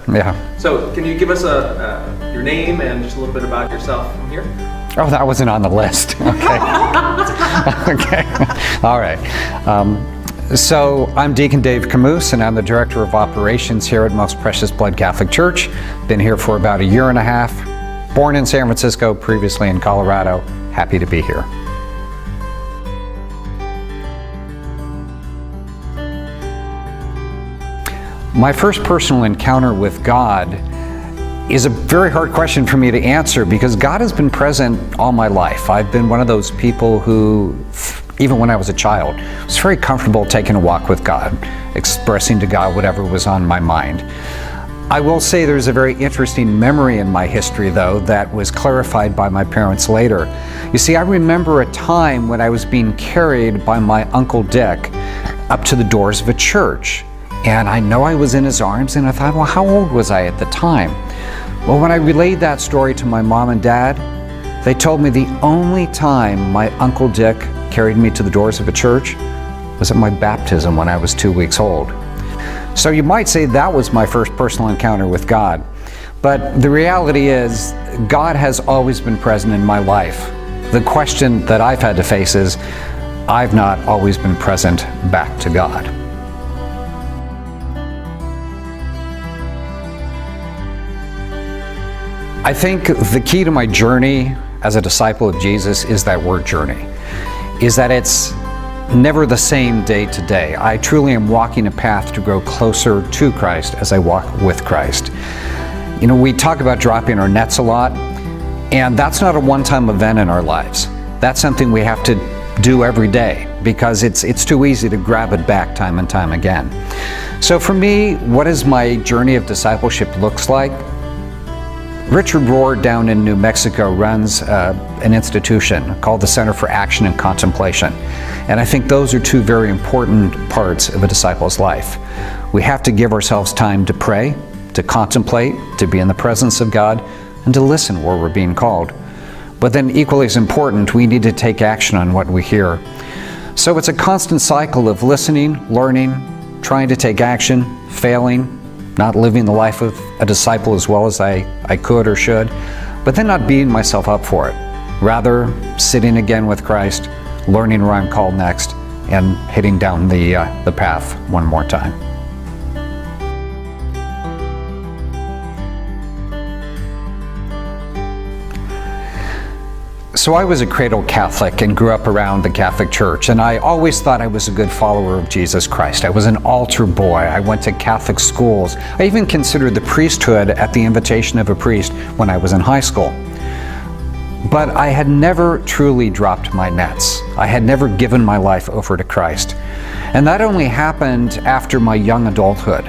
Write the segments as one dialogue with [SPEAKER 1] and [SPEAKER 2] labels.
[SPEAKER 1] Yeah.
[SPEAKER 2] So can you give us your name and just a little bit about yourself from here?
[SPEAKER 1] Oh, that wasn't on the list. Okay. Okay. All right. So I'm Deacon Dave Camus, and I'm the Director of Operations here at Most Precious Blood Catholic Church. Been here for about a year and a half. Born in San Francisco, previously in Colorado. Happy to be here. My first personal encounter with God is a very hard question for me to answer because God has been present all my life. I've been one of those people who, even when I was a child, was very comfortable taking a walk with God, expressing to God whatever was on my mind. I will say there's a very interesting memory in my history, though, that was clarified by my parents later. You see, I remember a time when I was being carried by my Uncle Dick up to the doors of a church. And I know I was in his arms, and I thought, well, how old was I at the time? Well, when I relayed that story to my mom and dad, they told me the only time my Uncle Dick carried me to the doors of a church was at my baptism when I was 2 weeks old. So you might say that was my first personal encounter with God. But the reality is, God has always been present in my life. The question that I've had to face is, I've not always been present back to God. I think the key to my journey as a disciple of Jesus is that word journey, is that it's never the same day to day. I truly am walking a path to grow closer to Christ as I walk with Christ. You know, we talk about dropping our nets a lot, and that's not a one-time event in our lives. That's something we have to do every day because it's too easy to grab it back time and time again. So for me, what does my journey of discipleship looks like? Richard Rohr down in New Mexico runs an institution called the Center for Action and Contemplation. And I think those are two very important parts of a disciple's life. We have to give ourselves time to pray, to contemplate, to be in the presence of God, and to listen where we're being called. But then equally as important, we need to take action on what we hear. So it's a constant cycle of listening, learning, trying to take action, failing, not living the life of a disciple as well as I could or should, but then not beating myself up for it. Rather, sitting again with Christ, learning where I'm called next, and hitting down the path one more time. So I was a cradle Catholic and grew up around the Catholic Church, and I always thought I was a good follower of Jesus Christ. I was an altar boy. I went to Catholic schools. I even considered the priesthood at the invitation of a priest when I was in high school. But I had never truly dropped my nets. I had never given my life over to Christ. And that only happened after my young adulthood.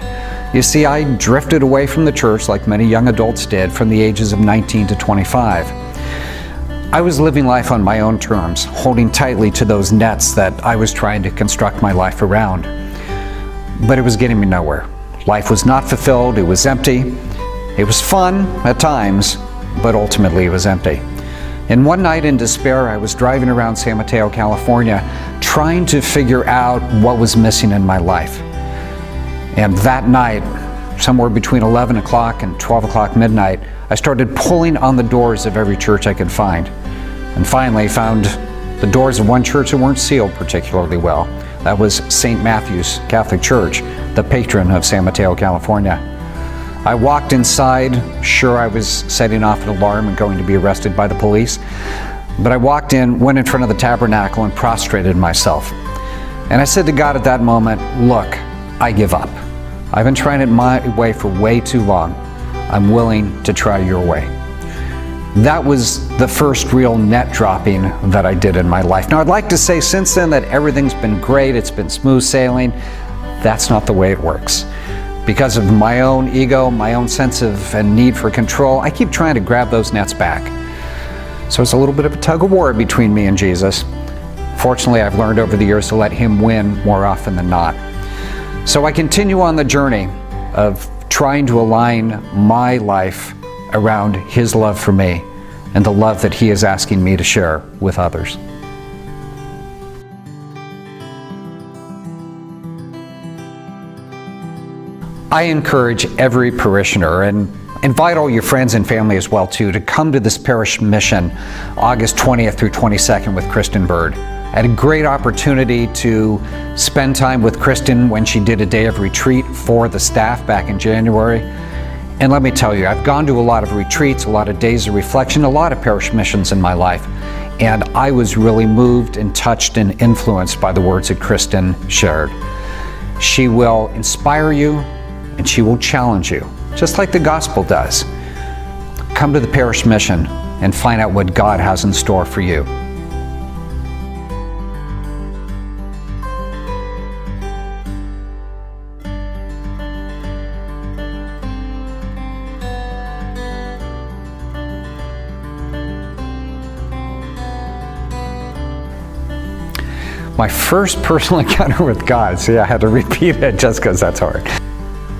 [SPEAKER 1] You see, I drifted away from the church like many young adults did from the ages of 19 to 25. I was living life on my own terms, holding tightly to those nets that I was trying to construct my life around. But it was getting me nowhere. Life was not fulfilled, it was empty. It was fun at times, but ultimately it was empty. And one night in despair, I was driving around San Mateo, California, trying to figure out what was missing in my life. And that night, somewhere between 11 o'clock and 12 o'clock midnight, I started pulling on the doors of every church I could find. And finally found the doors of one church that weren't sealed particularly well. That was St. Matthew's Catholic Church, the patron of San Mateo, California. I walked inside, sure I was setting off an alarm and going to be arrested by the police. But I walked in, went in front of the tabernacle and prostrated myself. And I said to God at that moment, look, I give up. I've been trying it my way for way too long. I'm willing to try your way. That was the first real net dropping that I did in my life. Now I'd like to say since then that everything's been great, it's been smooth sailing. That's not the way it works. Because of my own ego, my own sense of and need for control, I keep trying to grab those nets back. So it's a little bit of a tug of war between me and Jesus. Fortunately, I've learned over the years to let him win more often than not. So I continue on the journey of trying to align my life around his love for me and the love that he is asking me to share with others. I encourage every parishioner, and invite all your friends and family as well too, to come to this Parish Mission August 20th through 22nd with Kristen Bird. I had a great opportunity to spend time with Kristen when she did a day of retreat for the staff back in January. And let me tell you, I've gone to a lot of retreats, a lot of days of reflection, a lot of parish missions in my life, and I was really moved and touched and influenced by the words that Kristen shared. She will inspire you and she will challenge you, just like the gospel does. Come to the Parish Mission and find out what God has in store for you. My first personal encounter with God, see, I had to repeat it just because that's hard.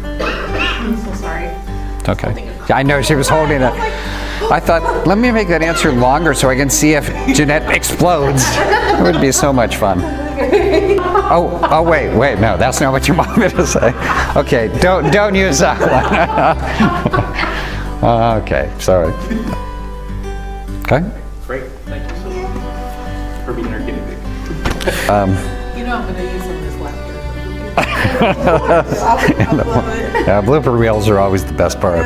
[SPEAKER 3] I'm so sorry.
[SPEAKER 1] It's okay. Yeah, I know, she was holding it. I thought, let me make that answer longer so I can see if Jeanette explodes. It would be so much fun. Oh, wait, no, that's not what you want me to say. Okay, don't use that one. Okay, sorry. Okay.
[SPEAKER 2] Great. Thank you so much for being our guinea pig.
[SPEAKER 3] I'm going to use some of this laughter. I love it.
[SPEAKER 1] Yeah, blooper reels are always the best part.